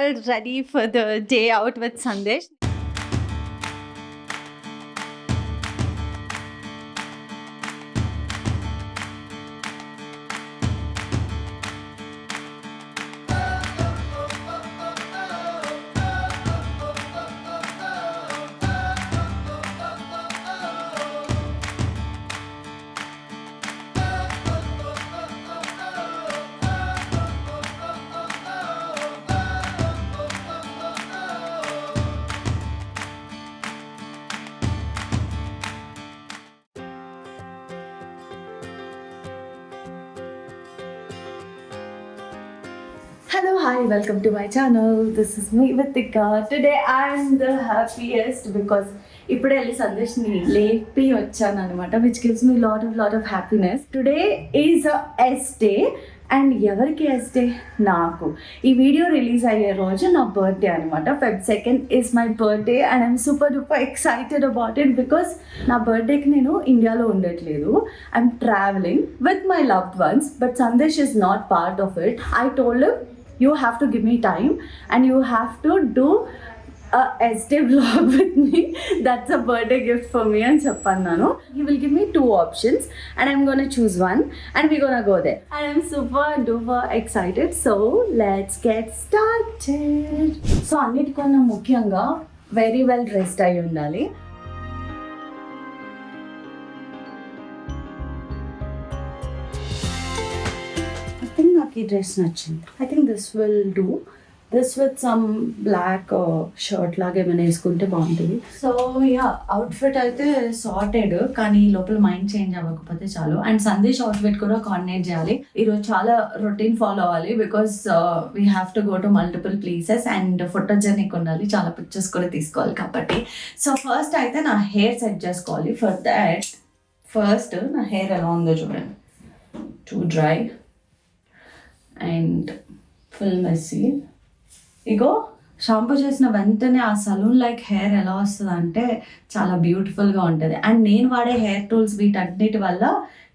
all ready for the day out with Sandesh. Hello, hi, welcome to my channel. This is me, Vitika. Today I am the happiest because ఇప్పుడే వెళ్ళి సందేశ్ని లేపి వచ్చాను అనమాట, which gives me lot of happiness. Today is S day and ఎవరికి S day? నాకు. ఈ video release అయ్యే రోజు నా బర్త్డే అనమాట. Feb 2nd is my birthday and I'm super duper excited about it because నా బర్త్డేకి నేను ఇండియాలో ఉండట్లేదు. I'm travelling with my loved ones but Sandesh is not part of it. I told him you have to give me time and you have to do a SD vlog with me. That's a birthday gift for me and cheppannanu. He will give me 2 options and I'm going to choose one and we're going to go there. And I'm super duper excited. So let's get started. So annitikonna mukyanga very well dressed ayi undali. ఈ dress నచ్చింది. I think this will do. This with some black shirt లాగా ఏమైనా వేసుకుంటే బాగుంటుంది. So yeah, outfit అయితే sorted, కానీ లోపల mind change అవ్వకపోతే చాలు. అండ్ సందేశ్ అవుట్ఫిట్ కూడా కోఆర్డినేట్ చేయాలి. ఈరోజు చాలా రొటీన్ ఫాలో అవ్వాలి because we have to go to multiple places and photogenic ఉండాలి, చాలా పిక్చర్స్ కూడా తీసుకోవాలి కాబట్టి. సో ఫస్ట్ అయితే నా హెయిర్ సెట్ చేసుకోవాలి. ఫర్ దాట్ ఫస్ట్ నా హెయిర్ ఎలా ఉందో చూడండి. Too dry and full messy. ఇగో షాంపూ చేసిన వెంటనే ఆ సలూన్ లైక్ హెయిర్ ఎలా వస్తుంది అంటే చాలా బ్యూటిఫుల్గా ఉంటుంది. అండ్ నేను వాడే హెయిర్ టూల్స్ వీటన్నిటి వల్ల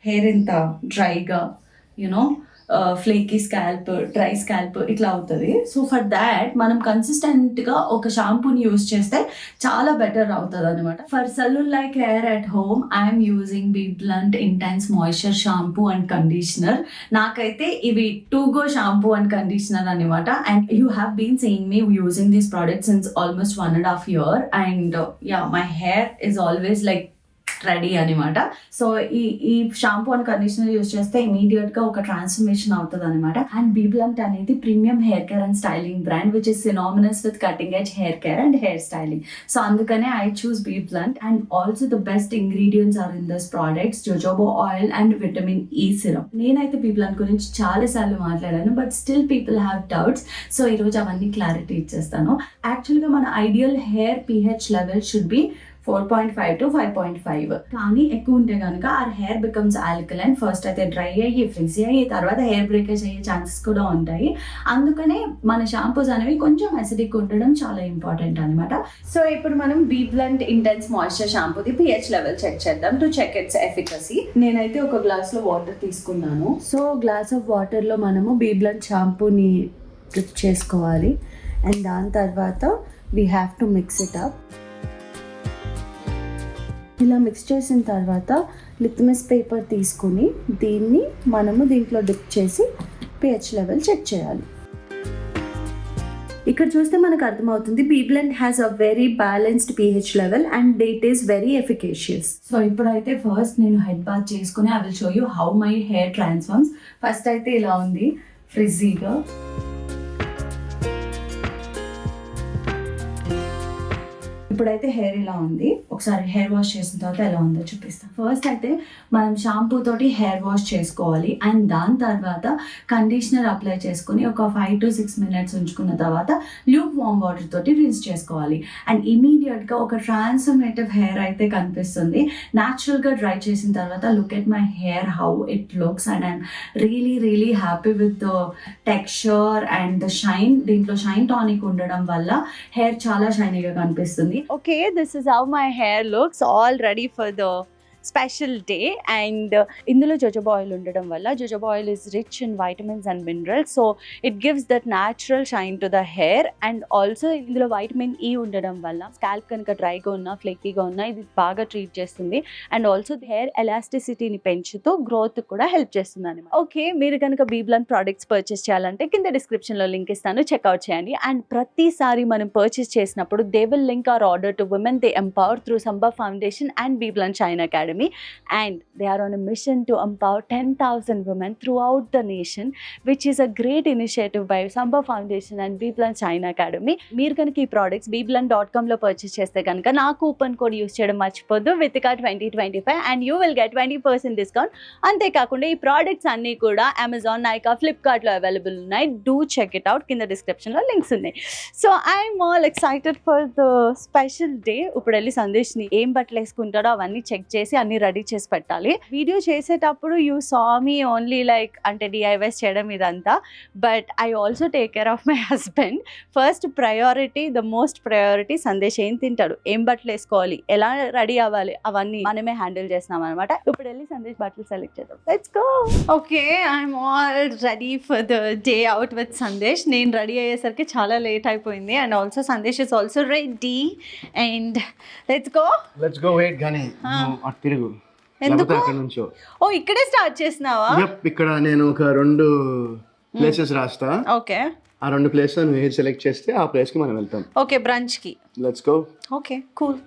హెయిర్ ఇంత డ్రైగా, you know flaky scalp, dry scalp ఇట్లా అవుతుంది. సో ఫర్ దాట్ మనం కన్సిస్టెంట్గా ఒక షాంపూని యూజ్ చేస్తే చాలా బెటర్ అవుతుంది అనమాట. For salon like hair at home I'm using B blunt intense moisture shampoo and conditioner. నాకైతే ఇవి to go shampoo and conditioner అనమాట. And you have been seeing me using these products since almost 1.5 years and ya, my hair is always like ready అనమాట. So ఈ shampoo and conditioner use చేస్తే immediate గా ఒక transformation అవుతుంది అనమాట. And B blunt అనేది premium hair care and styling brand which is synonymous with cutting edge hair care and hair styling. So అందుకనే I chose B blunt. And also the best ingredients are in this products jojoba oil and vitamin E syrup. నేనైతే B blunt గురించి చాలా సార్లు మాట్లాడాను but still people have doubts. So ఈరోజు అవన్నీ clarity ఇచ్చేస్తాను. యాక్చువల్గా మన ideal hair pH level should be 4.5 to 5.5. కానీ ఎక్కువ ఉంటే కనుక our hair becomes alkaline. First అయితే డ్రై అయ్యి ఫ్రిజీ అయ్యి తర్వాత హెయిర్ బ్రేకేజ్ అయ్యే ఛాన్సెస్ కూడా ఉంటాయి. అందుకనే మన షాంపూస్ అనేవి కొంచెం అసిడిక్ ఉండడం చాలా ఇంపార్టెంట్ అనమాట. సో ఇప్పుడు మనం బీ బ్లంట్ ఇంటెన్స్ మాయిశ్చర్ షాంపూది pH లెవెల్ చెక్ చేద్దాం టు చెక్ ఇట్స్ ఎఫికసీ. నేనైతే ఒక గ్లాస్లో వాటర్ తీసుకున్నాను. సో గ్లాస్ ఆఫ్ వాటర్లో మనము బీ బ్లంట్ షాంపూని డిప్ చేసుకోవాలి. అండ్ దాని తర్వాత we have to mix it up. ఇలా మిక్స్ చేసిన తర్వాత లిట్మస్ పేపర్ తీసుకుని దీన్ని మనము దీంట్లో డిప్ చేసి pH లెవెల్ చెక్ చేయాలి. ఇక్కడ చూస్తే మనకు అర్థమవుతుంది be blunt has a very balanced pH level and it is very efficacious. So ఇప్పుడైతే ఫస్ట్ నేను హెడ్ బాత్ చేసుకుని I will show you how my hair transforms. First అయితే ఇలా ఉంది ఫ్రిజీగా. ఇప్పుడైతే హెయిర్ ఇలా ఉంది. ఒకసారి హెయిర్ వాష్ చేసిన తర్వాత ఎలా ఉందో చూపిస్తాను. ఫస్ట్ అయితే మనం షాంపూ తోటి హెయిర్ వాష్ చేసుకోవాలి. అండ్ దాని తర్వాత కండిషనర్ అప్లై చేసుకుని ఒక 5 to 6 minutes ఉంచుకున్న తర్వాత ల్యూక్ వామ్ వాటర్ తోటి రిన్స్ చేసుకోవాలి. అండ్ ఇమీడియట్గా ఒక ట్రాన్స్ఫర్మేటివ్ హెయిర్ అయితే కనిపిస్తుంది. న్యాచురల్గా డ్రై చేసిన తర్వాత look at my hair how it looks and I'm really happy with the texture and the shine. దీంట్లో షైన్ టానిక్ ఉండడం వల్ల హెయిర్ చాలా షైనీగా కనిపిస్తుంది. Okay, this is how my hair looks, all ready for the special day. And ఇందులో jojoba oil ఉండడం వల్ల jojoba oil is rich in vitamins and minerals, so it gives that natural shine to the hair. And also ఇందులో vitamin E ఉండడం వల్ల scalp కనుక డ్రైగా ఉన్నా ఫ్లేకీగా ఉన్నా ఇది బాగా ట్రీట్ చేస్తుంది. అండ్ ఆల్సో హెయిర్ ఎలాస్టిసిటీని పెంచుతూ గ్రోత్ కూడా హెల్ప్ చేస్తుంది అనమాట. ఓకే, మీరు కనుక బీబ్లన్ ప్రోడక్ట్స్ పర్చేస్ చేయాలంటే కింద డిస్క్రిప్షన్లో లింక్ ఇస్తాను, చెక్అవుట్ చేయండి. అండ్ ప్రతిసారి మనం పర్చేస్ చేసినప్పుడు they will link our order to women they empower through Samba Foundation and BBlunt Shine Academy, and they are on a mission to empower 10,000 women throughout the nation, which is a great initiative by Samba Foundation and BBlunt Shine Academy. మీరు కనుక ఈ products biblunt.com లో purchase చేస్తే కనుక నా coupon code use చేయడం మర్చిపోద్దు, Vithika 2025 and you will get 20% discount. అంతేకాకుండా ఈ ప్రోడక్ట్స్ అన్నీ కూడా అమెజాన్, నైకా, ఫ్లిప్కార్ట్లో అవైలబుల్ ఉన్నాయి. డూ చెక్ ఇట్ అవుట్, కింద డిస్క్రిప్షన్లో లింక్స్ ఉన్నాయి. So I'm all excited for the special day. ఇప్పుడు వెళ్ళి సందేశ్ని ఏం బట్టలు వేసుకుంటాడో అవన్నీ చెక్ చేసి అన్ని రెడీ చేసి పెట్టాలి. వీడియో చేసేటప్పుడు you saw me only like అంటే డిఐవైస్ చేయడం ఇదంతా, but I also take care of my husband. First priority, the most priority Sandesh ఏం తింటాడు, ఏం బట్టలు వేసుకోవాలి, ఎలా రెడీ అవ్వాలి, అవన్నీ మనమే హ్యాండిల్ చేస్తున్నాం అనమాట. ఇప్పుడు వెళ్ళి సందేశ్ బట్టలు సెలెక్ట్ చేద్దాం. Let's go. Okay, I'm all ready for the day out with Sandesh. నేను రెడీ అయ్యేసరికి చాలా లేట్ అయిపోయింది. And also Sandesh is also ready. And let's go. Wait గానీ అటు తిరుగు. ఎందుకు అక్కడ నుంచో? ఓ, ఇక్కడే స్టార్ట్ చేసినావా? ఇక్కడ నేను ఒక 2 ప్లేసెస్ రాస్తా. ఓకే, ఆ 2 ప్లేస్ నువ్వు ఏది సెలెక్ట్ చేస్తే ఆ ప్లేస్ కి మనం వెళ్తాం. ఓకే, బ్రంచ్ కి. Let's go. Okay, cool.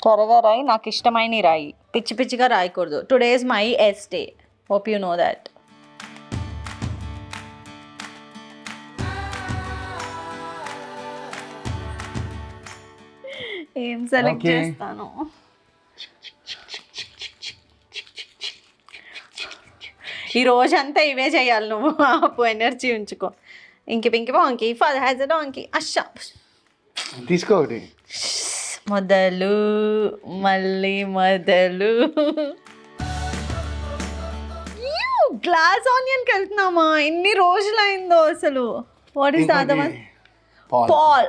త్వరగా రాయి, నాకు ఇష్టమైన రాయి, పిచ్చి పిచ్చిగా రాయకూడదు. Today is my S day, hope you know that. ఏం సెలెక్ట్ చేస్తాను? ఈ రోజంతా ఇవే చేయాలి నువ్వు, ఆపు, ఎనర్జీ ఉంచుకో. ఇంకి పింకి బాంకి ఫర్ హ్యాజ్ ఎ డాంకి. అచ్చా, తీసుకో ఒకటి. మొదలు, మళ్ళీ మొదలు. గ్లాస్ ఆనియన్కి వెళ్తున్నామా? ఎన్ని రోజులైందో అసలు. What is the other one? పాల్.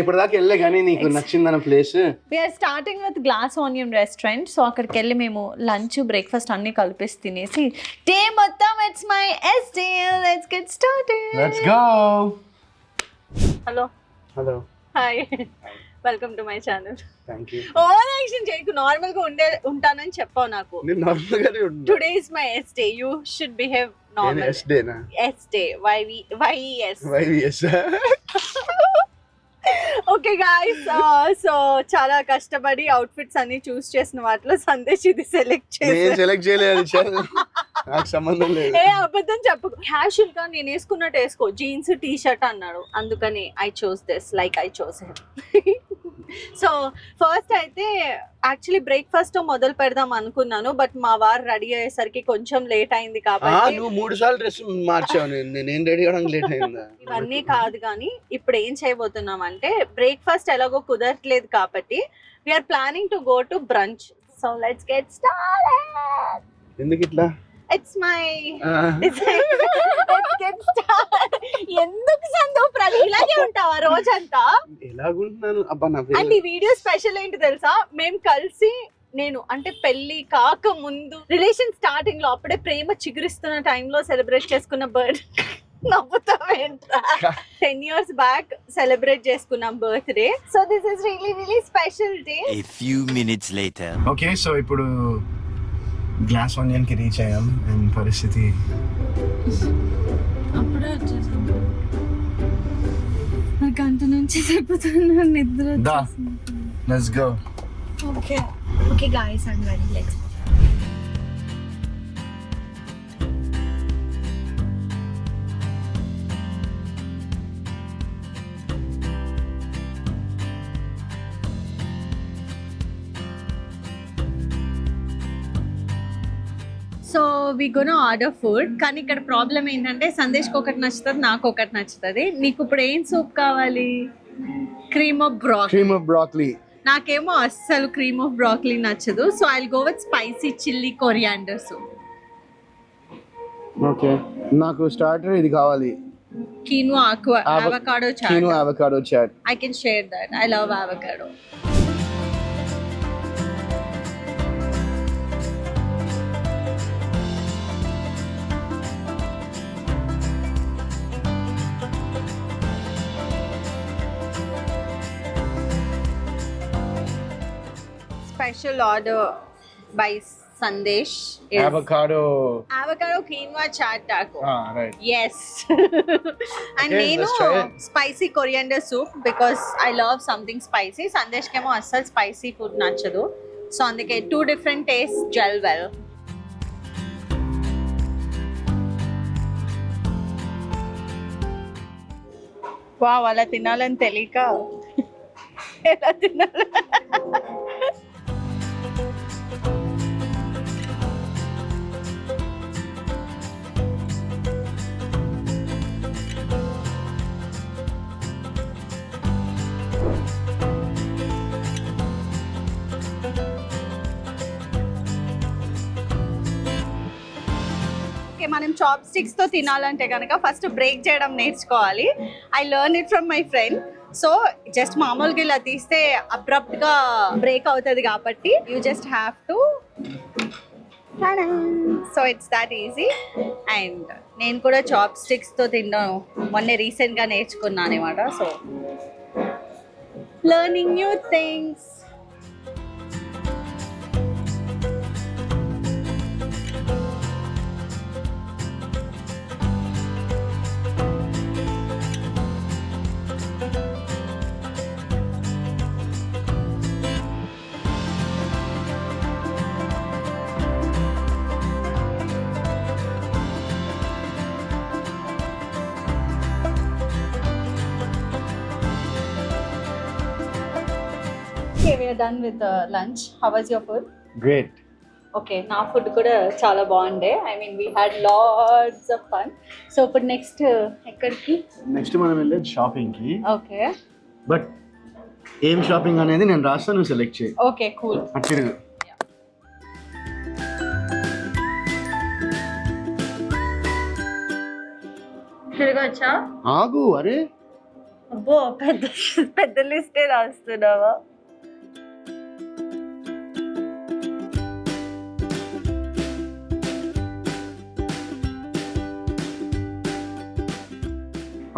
ఇప్పటిదాకా వెళ్ళే కానీ నీకు నచ్చిందన్న place. We're starting with glass onion restaurant. So అక్కడికి వెళ్ళి మేము లంచ్, బ్రేక్ఫాస్ట్ అన్ని కలిపేసి తినేసి డే మొత్తం it's my S day. Let's get started. Let's go. Hello. Hi, welcome to my channel. Thank you. Over action చేయకు, నార్మల్ గా ఉంటానని చెప్పావు నాకు. నేను నార్మల్ గానే ఉంటా. Today is my S day, you should behave normal. S day నా? S day. YES. Okay guys, so చాలా కష్టపడి అవుట్ఫిట్స్ అన్ని చూస్ చేసిన వాటిలో సందేశ్ ఇది సెలెక్ట్ చేయలేదు. నాకు సంబంధం లేదు. ఏ అబద్ధం చెప్పు. క్యాషువల్ గా నేను వేసుకున్నట్టు వేసుకో, జీన్స్ టీ షర్ట్ అన్నాడు, అందుకని I chose this, like I chose him. So first అయితే యాక్చువల్లీ బ్రేక్ఫాస్ట్ తో మొదలు పెడదాం అనుకున్నాను, బట్ మా వారు రెడీ అయ్యేసరికి కొంచెం లేట్ అయింది కాబట్టి. నువ్వు 3 సార్లు డ్రెస్ మార్చావు, నేను రెడీ అవ్వడానికి లేట్ అయిందా? ఇవన్నీ కాదు కానీ ఇప్పుడు ఏం చేయబోతున్నాం అంటే, బ్రేక్ఫాస్ట్ ఎలాగో కుదరట్లేదు కాబట్టి we're planning to go to brunch. So let's get started. ఎందుకు ఇట్లా? It's my let's get started. ఎందుకు సందు ఇలాగే ఉంటావా రోజంతా? ఎలాగుంటున్నాను అబ్బా నా. అండ్ ఈ వీడియో స్పెషల్ ఏంటి తెలుసా? మేము కలిసి, నేను అంటే పెళ్లి కాక ముందు రిలేషన్ స్టార్టింగ్ లో అప్పుడే ప్రేమ చిగురిస్తున్న టైంలో సెలబ్రేట్ చేసుకున్న బర్త్. నవ్వుతావేంట్రా? 10 years బ్యాక్ సెలబ్రేట్ చేసుకున్నాం birthday. So this is really special day. A few minutes later. Okay, so ఇప్పుడు గ్లాస్ ఆనియన్ కి రీచ్ అయ్యాం. అండ్ పరిస్థితి అప్పుడే వచ్చేసాం. నాకు అంత నుంచి చెప్పుతున్నా, నిద్ర. Let's go. Okay guys, I'm ready. Let's. So we gonna order food. కానీ ఇక్కడ ప్రాబ్లం ఏంటంటే సందేశ్కి ఒకటి నచ్చుతుంది, నాకు ఒకటి నచ్చుతుంది. నీకు ఇప్పుడు ఏం సూప్ కావాలి? Cream of broccoli. నాకేమో అస్సలు క్రీమ్ ఆఫ్ బ్రాక్లీ నచ్చదు. So I will go with spicy chilli coriander soup. Okay, నాకు స్టార్టర్ ఇది కావాలి. Quinoa avocado chaat. Quinoa avocado chaat. I can share that. I love avocado. special order by Sandesh is Avocado. avocado quinoa chaat taco. Right. Yes. And Okay, nenu let's try it. spicy coriander soup because I love something spicy. Sandesh kemo assal spicy food nachadu. So andike two different tastes gel well. Wow, అలా తినాలని తెలియక ఎలా తినాలి. Okay, మనం chop sticks తో తినాలంటే కనుక first break చేయడం నేర్చుకోవాలి. I learn it from my friend. So just మామూలుగా ఇలా తీస్తే అబ్రప్ట్ గా బ్రేక్ అవుతుంది కాబట్టి you just have to. So it's that easy. And నేను కూడా చాప్ స్టిక్స్ తో తిన్నాను మొన్నే రీసెంట్ గా నేర్చుకున్నాను అనమాట. So learning new things. Okay, we are done with the lunch. How was your food? Great. Okay, నా ఫుడ్ కూడా చాలా బాగుండే. I mean we had lots of fun. So ఇప్పుడు నెక్స్ట్ ఎక్కడికి? నెక్స్ట్ మనం వెళ్ళేది షాపింగ్ కి. ఓకే బట్ ఏం షాపింగ్ అనేది నేను రాస్తాను, నువ్వు సెలెక్ట్ చేయి. Okay cool. తిరుగు. తిరగచ్చా? ఆగు. అరే అబ్బో, పెద్ద పెద్ద లిస్టే రాస్తున్నావా?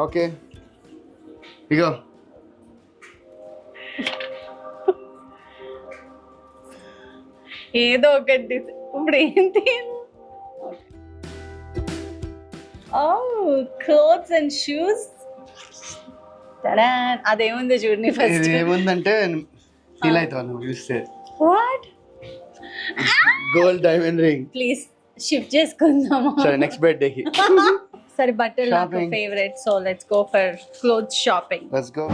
ఓకే ఇగో. ఏదో ఒకటి ఇప్పుడు ఏంటి? Clothes and shoes. అదేముంది చూడండి ఫస్ట్. ఇది ఏముందంటే ఫీల్ అవుతావు నువ్వు చూస్తే. What? Gold diamond ring. Please shift చేసుకుందామా? సరే నెక్స్ట్ బర్త్డేకి. సరే బట్టలు నాకు Shopping. Favourite. So let's go for cloth shopping. Let's go.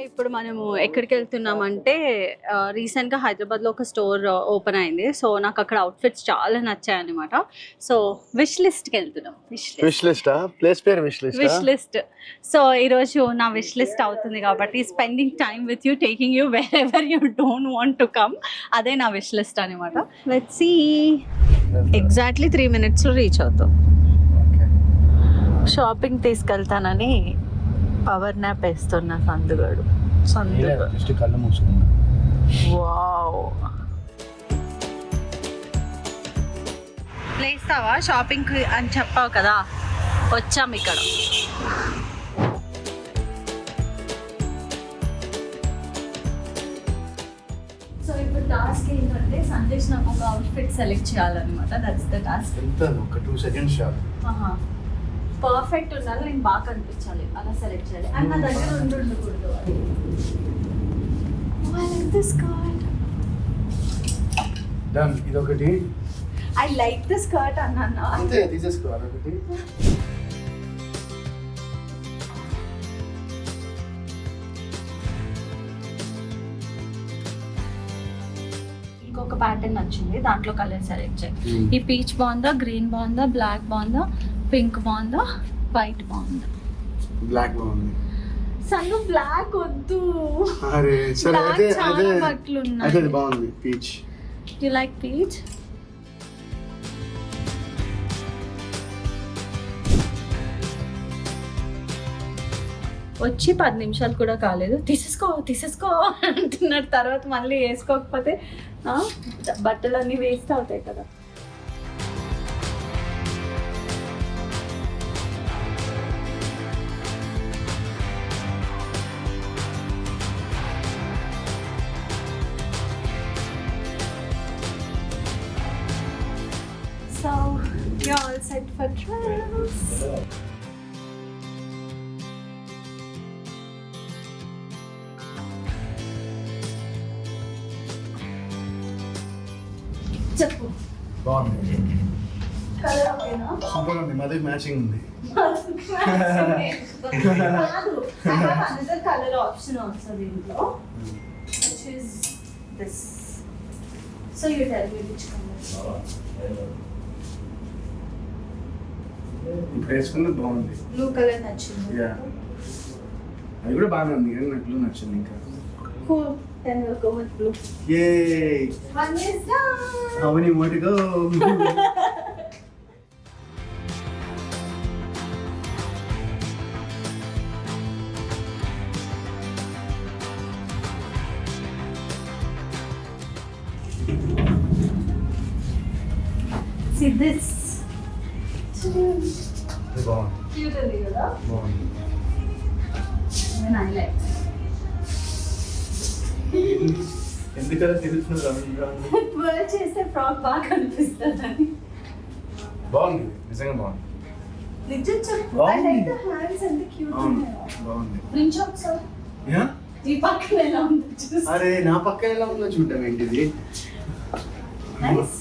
ఇప్పుడు మనము ఎక్కడికి వెళ్తున్నామంటే రీసెంట్గా హైదరాబాద్లో ఒక స్టోర్ ఓపెన్ అయింది. సో నాకు అక్కడ అవుట్ఫిట్స్ చాలా నచ్చాయి అనమాట. సో విష్ లిస్ట్కి వెళ్తున్నాం. విష్ లిస్ట్ ప్లేస్ పేరు విష్ లిస్ట్. సో ఈరోజు నా విష్ లిస్ట్ అవుతుంది కాబట్టి spending time with you, taking you wherever you don't want to come, అదే నా విష్ లిస్ట్ అనమాట. Let's see. ఎగ్జాక్ట్లీ 3 minutesలో రీచ్ అవుతాం. షాపింగ్ తీసుకెళ్తానని పవర్ నాప్ వేస్తున్నా సందుగాడు. జస్ట్ కళ్ళు మూసుకున్నా. వావ్. లేస్తావా షాపింగ్ అని చెప్పావు కదా, వచ్చాం ఇక్కడ. సో ఇప్పుడు టాస్క్ ఏంటంటే సందేశ్ నాకు ఒక అవుట్ఫిట్ సెలెక్ట్ చేయాలన్నమాట. That's the task. ఒక 2 seconds చాలు. పర్ఫెక్ట్ ఉండాలి, నేను బాగా కనిపించాలి, అలా సెలెక్ట్ చేయాలి. అండ్ నా దగ్గర ఉండకూడదు. డన్. ఇదొకటి. ఐ లైక్ ద స్కర్ట్ అన్నా. అంతే తీసేసుకో. అదొకటి. ఇంకొక ప్యాటర్న్ నచ్చింది, దాంట్లో కలర్ సెలెక్ట్ చేయి. ఈ పీచ్ బాగుందా, గ్రీన్ బాగుందా, బ్లాక్ బాగుందా, పింక్ బాగుందా, వైట్ బాగుందా? బ్లాక్ బాగుంది. సన్ను బ్లాక్ వద్దు. అరే సరే Black అదే చాలా అదే బట్టలు ఉన్నాయి. అదే అది బాగుంది. పీచ్. You like peach? వచ్చి 10 నిమిషాలు కూడా కాలేదు, తీసేసుకో అంటున్నాడు. తర్వాత మళ్ళీ వేసుకోకపోతే బట్టలన్నీ వేస్ట్ అవుతాయి కదా. You're all set for trials. చెప్పు బాగుంది, కలర్ ఓకేనా? సూపర్ ఉంది, మధ్య మ్యాచింగ్ ఉంది. కాదు, I have another color option also దీంట్లో, which is this. So you tell me which color. ఇప్పుడు వేసుకున్నది బాగుంది. Blue color నచ్చింది. Yeah. అది కూడా బాగానే ఉంది కానీ నాకు blue నచ్చింది ఇంకా. Cool. Then we'll go with blue. Yay! One is done. How many more to go? See this. ఇది బాగుంది, Cute ఉంది కదా? బాగుంది. Even I like. ఎందుకలా తిరుగుతున్నారు? Twirl చేస్తే ఫ్రాక్ బాగా కనిపిస్తుందని. బాగుంది, నిజంగా బాగుంది. నిజం చెప్పు. I బాగుంది. like the hands and the cute అవును, ఉన్నాయో. బాగుంది. Rinse ఒకసారి. యా? ఈ పక్కన ఎలా ఉందో చూసి. అరే నా పక్కన ఎలా ఉందో చూడటం ఏంటిది? Nice.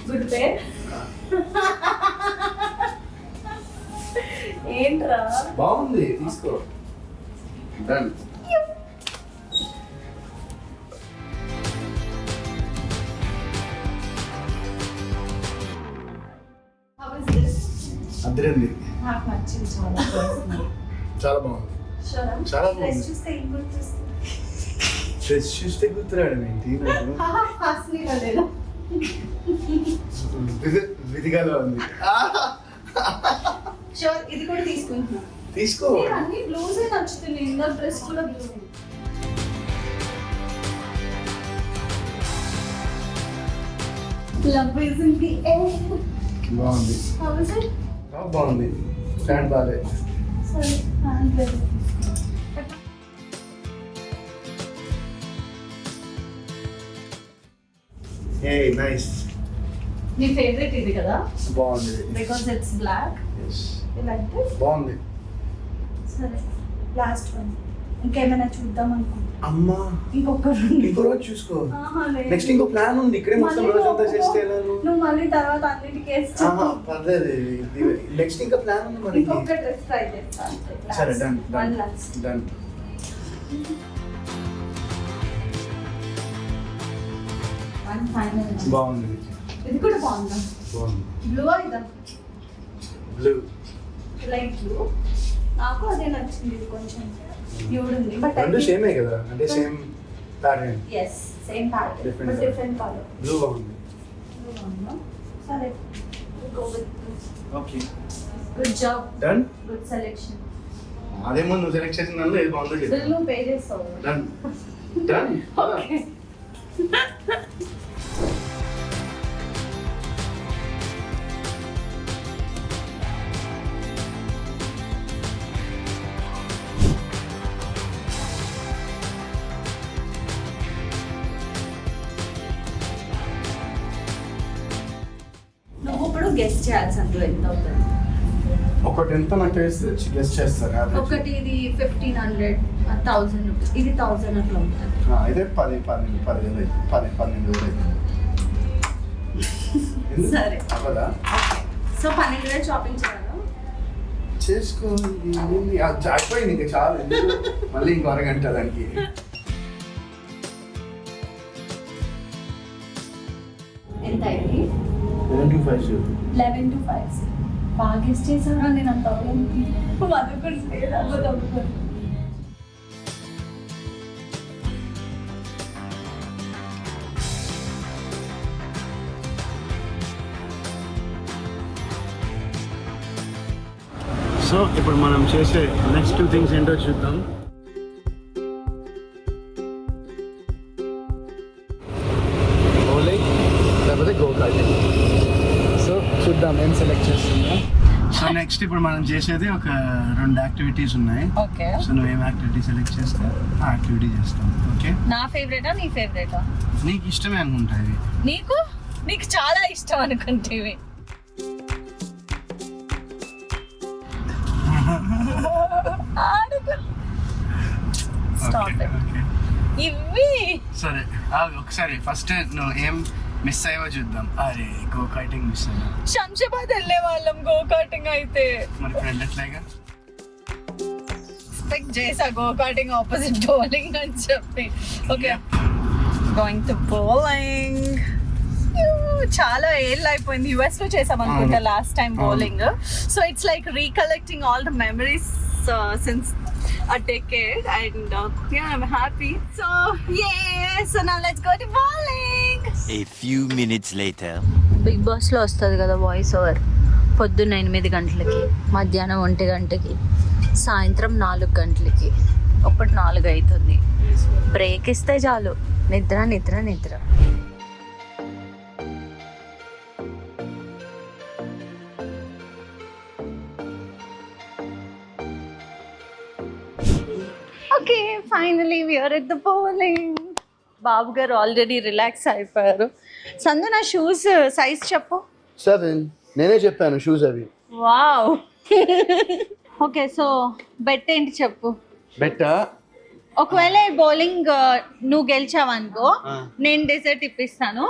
Good pair. ఏంట్రా? బాగుంది, తీసుకో. డన్. How is this? అద్దరింది, నాకు నచ్చింది చాలా personal. చాలా బాగుంది. Sure. చాలా బాగుంది. Dress చూస్తే ఏం గుర్తొస్తుంది? డ్రెస్ చూస్తే గుర్తురాడు ఏంటి నాకు? హాస్నిగా లేదా? విధిగాలో ఉంది. షూర్, ఇది కూడా తీసుకుంటున్నా. తీసుకో. నీకు అన్ని బ్లూసే నచ్చుతున్నాయి, ఇందో డ్రెస్ కూడా blue. Love is in the air. బాగుంది, How is it? బాగుంది. స్టాండ్ బాలే. Sorry, I'm ready. Hey nice, నీ ఫేవరెట్ ఇది కదా? బాగుంది. Because it's black. Yes. You like it? బాగుంది. సరే, లాస్ట్ వన్. ఇంకేమైనా చూద్దాం అనుకుంటా. అమ్మా, ఇంకొక రెండు. ఇంకో రోజు చూసుకో. ఆహా, లేదు. నెక్స్ట్ ఇంకో ప్లాన్ ఉంది, ఇక్కడే మొత్తం మళ్ళీ రోజంతా ఒక్కో- చేస్తే ఎలా? నువ్వు మళ్ళీ తర్వాత అన్నిటికీ వేసి ఆహా, పర్లేదు. నెక్స్ట్ ఇంకా ప్లాన్ ఉంది మనకి. ఇంకొక డ్రెస్ ట్రై చేస్తాను. సరే, done one done last. Done. One final. బాగుంది, ఇది కూడా బాగుందా? బాగుంది. బ్లూ ఇదా? బ్లూ. Light blue. నాకు అదే నచ్చింది, ఇది కొంచెం ప్యూర్ ఉంది. బట్ రెండు సేమే కదా, అంటే same pattern. Yes, same pattern Different but colour. Different colour. Blue బాగుంది. బ్లూ బాగుందా? సరే, go with okay, good job. Done. Good selection. అదేమో నువ్వు సెలెక్ట్ చేసిన దానిలో ఏది బాగుందో బిల్ చెప్పు. నువ్వు పే చేస్తావు. Done done. ఓకే. నువ్వు ఇప్పుడు గెస్ట్ చేయాల్సి అందులో ఎంత అవుతుంది? ఒకటి ఎంత నాకు తెలిసి గెస్ట్ చేస్తారు average. ఒకటి ఇది 1500, 1000 రూపీస్, ఇది 1000 అట్లా ఉంటుంది. అయితే 10,000 సరే. అవ్వదా? సో 12,000 షాపింగ్ చేయాలా? చేసుకో. ఇది అయిపోయింది ఇంకా చాలు, ఎందుకు? మళ్ళీ ఇంకో అరగంట దానికి. ఎంత అయింది? 11,250. 11 to 5. బాగా గెస్ట్ చేసారా? నేను అంత అవ్వలేదు. మధుకుంటే అవ్వదు. సో ఇప్పుడు మనం చేసే నెక్స్ట్ 2 థింగ్స్ ఏంటో చూద్దాం. బౌలింగ్ లేకపోతే గో కార్టింగ్. సో చూద్దాం ఏం సెలెక్ట్ చేస్తుందా. సో నెక్స్ట్ ఇప్పుడు మనం చేసేది ఒక 2 యాక్టివిటీస్ ఉన్నాయి. ఓకే. సో నువ్వు ఏం యాక్టివిటీ సెలెక్ట్ చేస్తే ఆ యాక్టివిటీ చేస్తాం. ఓకే, నా ఫేవరెటా నీ ఫేవరెటా? నీకు ఇష్టమే అనుకుంటా ఇది. నీకు చాలా ఇష్టం అనుకుంటేవి. స్టాప్ ఇవి సరే ఒకసారి ఫస్ట్ నువ్వు ఏం మిస్ అయ్యో చూద్దాం. అరే గో కైటింగ్ మిస్ అయ్యా. శంషాబాద్ వెళ్ళే వాళ్ళం గో కార్టింగ్ అయితే. మరి ఇప్పుడు వెళ్ళట్లేగా. ఎక్స్పెక్ట్ చేసా గో కార్టింగ్ ఆపోజిట్ బౌలింగ్ అని చెప్పి. Okay going to bowling. చాలా ఏళ్ళు అయిపోయింది, యుఎస్ లో చేసాం అనుకుంటా last time bowling. So it's like recollecting all the memories since a decade and yeah, I'm happy. So yeah, so now let's go to bowling. A few minutes later. Big బాస్లో వస్తుంది కదా voice over, పొద్దున్న 8 గంటలకి, మధ్యాహ్నం 1 గంటకి, సాయంత్రం 4 గంటలకి. ఒకటి 4 అవుతుంది. బ్రేక్ ఇస్తే చాలు నిద్ర నిద్ర నిద్ర. Okay finally we're at the bowling. బాబు గారు ఆల్రెడీ రిలాక్స్ అయిపోయారు. సందు నా షూస్ సైజ్ చెప్పు. 7. నేనే చెప్పాను షూస్ అవి. వావ్. ఓకే సో బెట్ ఏంటి చెప్పు. బెట్టా? ఒకవేళ బౌలింగ్ నువ్వు గెలిచావనుకో నేను డెజర్ట్ ఇప్పిస్తాను,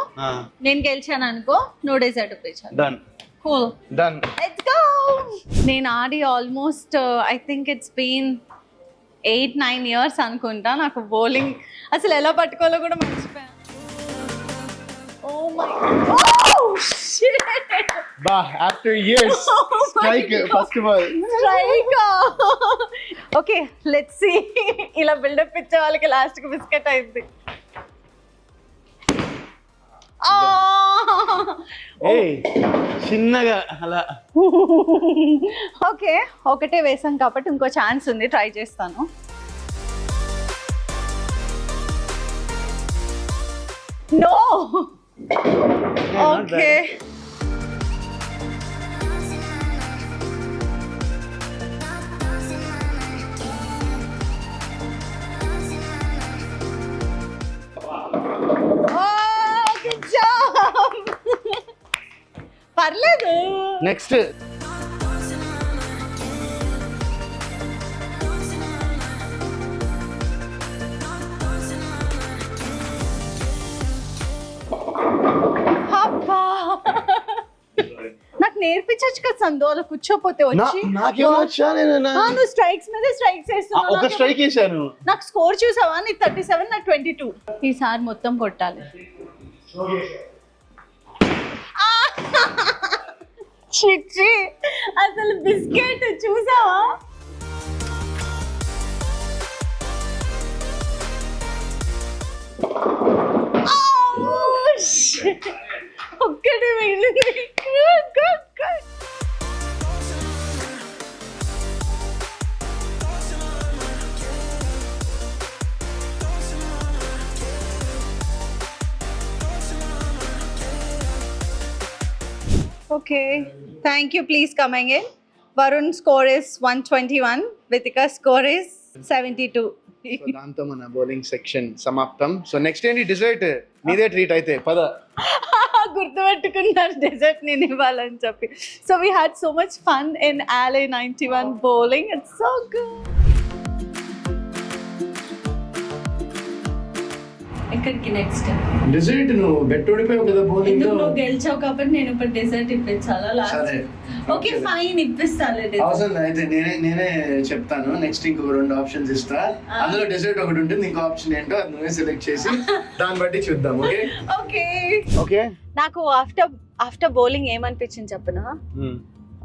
నేను గెలిచాను అనుకో నువ్వు డెజర్ట్ ఇప్పించాను. Done. Cool. Done. Let's go. నేను ఆడి almost I think it's been 8-9 years అనుకుంటా. నాకు బౌలింగ్ అసలు ఎలా పట్టుకోవాలో కూడా మర్చిపోయాను. Oh my God. Shit. బా after years strike first ball. Strike. Okay let's see. ఇలా బిల్డప్ ఇచ్చే వాళ్ళకి లాస్ట్ కి బిస్కెట్ అయింది. చిన్నగా అలా. ఓకే ఒకటే వేసాం కాబట్టి ఇంకో ఛాన్స్ ఉంది, ట్రై చేస్తాను. నో. Okay good job. పర్లేదు. నెక్స్ట్. నాకు నేర్పించచ్చు కదా సందు, అలా కూర్చోపోతే వచ్చి. నాకేమొచ్చా? నువ్వు స్ట్రైక్స్ మీద స్ట్రైక్స్ ఒక వేస్తున్నావు. స్ట్రైక్ వేసాను. నాకు స్కోర్ చూసావా? నీకు 37 నాకు 22. ఈసారి మొత్తం కొట్టాలి. చిచ్చి అసలు బిస్కెట్ చూసావా? ఒక్కటి మిగిలింది. Okay, thank you. Please come again. Varun's score is 121. Vitika's score is 72. So దాంతో మన బౌలింగ్ సెక్షన్ సమాప్తం. సో నెక్స్ట్ ఏంటి? డిజర్ట్ నీదే ట్రీట్ అయితే పద. గుర్తుపెట్టుకున్నారు డెజర్ట్ నేను ఇవ్వాలని చెప్పి. So we had so much fun in LA 91 bowling. It's so good. ఎక్కడికి నెక్స్ట్? డిజర్ట్ నువ్వు బెట్ ఓడిపోయావు కదా బౌలింగ్ లో. నువ్వు గెలిచావు కాబట్టి నేను ఇప్పుడు డెజర్ట్ ఇప్పించాలా లాస్ట్? సరే ఓకే ఫైన్ ఇప్పిస్తాలే. అవసరం అయితే నేనే చెప్తాను. నెక్స్ట్ ఇంకొక 2 ఆప్షన్స్ ఇస్తా. అందులో డెజర్ట్ ఒకటి ఉంటుంది, ఇంకో ఆప్షన్ ఏంటో అది నువ్వే సెలెక్ట్ చేసి దాన్ని బట్టి చూద్దాం. Okay okay okay. నాకు ఆఫ్టర్ బౌలింగ్ ఏమనిపించింది చెప్పనా?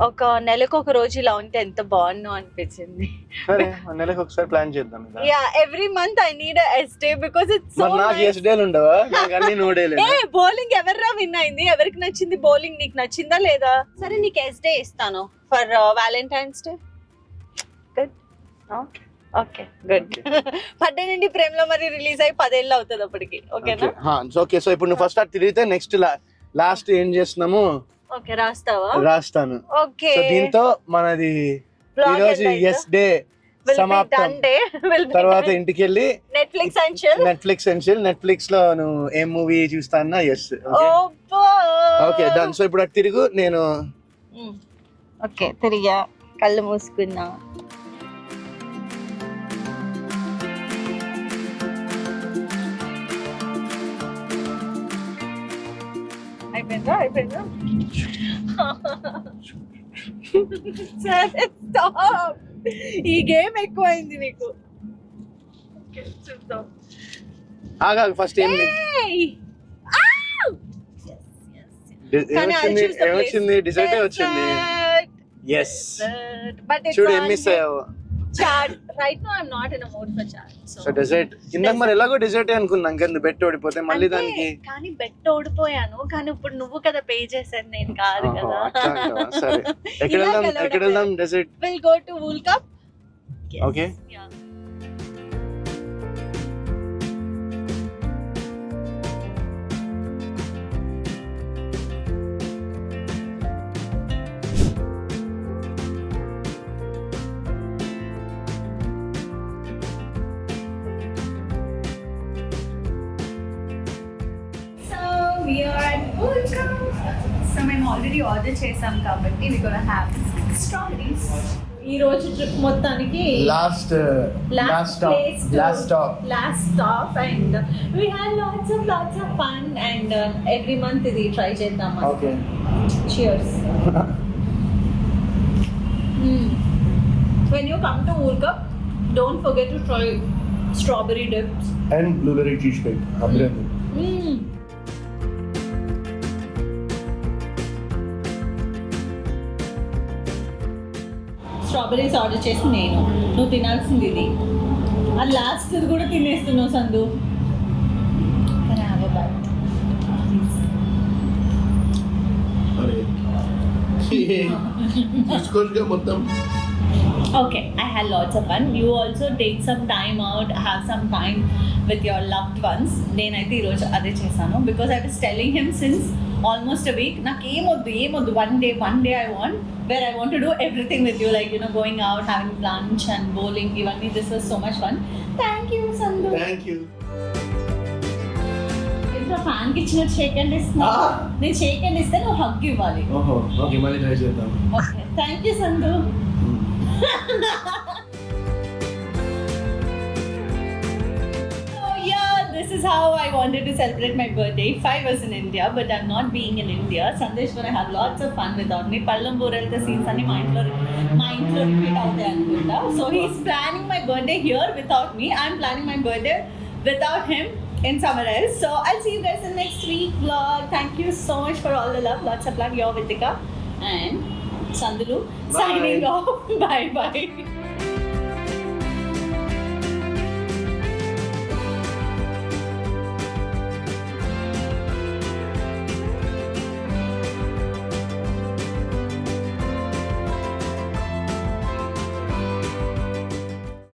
ఒక నెలకు ఒక రోజు ఇలా ఉంటే ఎంత బాగుందో అనిపించింది. సరే నెలకు ఒకసారి ప్లాన్ చేద్దాం. Yeah every month I need a day because it's so నాకు nice. ఎస్ డేలు ఉండవా? నాకు అన్ని నో డేలే. బౌలింగ్ ఎవర్రా విన్ అయింది? ఎవరికి నచ్చింది బౌలింగ్? నీకు నచ్చిందా లేదా? సరే నీకు ఎస్ డే ఇస్తాను for Valentine's Day. Good. Okay good. Birthday నుండి ప్రేమలో మరి రిలీజ్ అయ్యి 10 ఏళ్ళు అవుతుంది అప్పటికి. ఓకేనా? ఓకే. సో ఇప్పుడు నువ్వు ఫస్ట్ అటు తిరిగితే నెక్స్ట్ లాస్ట్ ఏం చేస్తున్నాము? ఓకే రాస్తావా? రాస్తాను. ఓకే సో దీంతో మనది ఈ రోజు ఎస్ డే సమాప్తం. తర్వాత ఇంటికి వెళ్ళి నెట్ఫ్లిక్స్ అండ్ చిల్. నెట్ఫ్లిక్స్ లో నువ్వు ఏం మూవీ చూస్తానా? ఎస్. Okay done. సో ఇప్పుడు అటు తిరుగు. నేను ఓకే తిరిగా, కళ్ళు మూసుకున్నా. అయిపోయిందా సరే స్టాప్. ఈ గేమ్ ఎక్కువైంది నీకు. Okay, చూద్దాం. ఆగా ఫస్ట్ ఏం ఏమొచ్చింది? డిజర్ట్ వచ్చింది. ఎస్ చూడు ఏం మిస్ అయ్యావు. Chaat right no I am not in a mood for chaat. So dessert ఇందాక మరి ఎలాగో డెజర్ట్ అనుకున్నాం కదా, బెట్ ఓడిపోతే మళ్ళీ దానికి. కానీ బెట్ ఓడిపోయాను, కానీ ఇప్పుడు నువ్వు కదా పే చేసేది, నేను కాదు కదా. సరే ఎక్కడ వెళ్దాం dessert? Will go to World Cup. Okay We are at World Cup. So మేము ఆల్రెడీ ఆర్డర్ చేసాం కాబట్టి we gonna have strawberries. ఈ రోజు ట్రిప్ మొత్తానికి last stop and we had lots of fun and every month ఇది try చేద్దాం. Okay Cheers. When you come to World Cup, don't forget to try strawberry dips and blueberry cheese cake. Abhinandan. Strawberries order చేసి నువ్వు తినాల్సింది ఇది. అది last ఇది కూడా తినేస్తున్నావు సందు. మొత్తం Okay, I had lots of fun. You also take some time out, have some time with your loved ones. నేనైతే ఈరోజు అదే చేశాను because I was telling him since almost a week, నాకు ఏమొద్దు one day I want where I want to do everything with you, like going out, having lunch and bowling, ఇవన్నీ. This was so much fun. Thank you Sandu. Thank you. ఇంట్లో fan కి ఇచ్చినట్టు shake hand ఇస్తున్నా. నేను shake hand ఇస్తే నువ్వు hug ఇవ్వాలి. Okay మళ్ళీ ట్రై చేద్దాం. ఓకే థ్యాంక్ యూ సందు. This is how I wanted to celebrate my birthday if I was in India, but I'm not being in India. Sandesh gonna have lots of fun without me. Pallam Boralta scenes ani my intlo repeat avutayi anukunta. So he's planning my birthday here without me. I'm planning my birthday without him in somewhere else. So I'll see you guys in next week vlog. Thank you so much for all the love. Lots of love. Your Vidika and Sandulu signing off. Bye bye.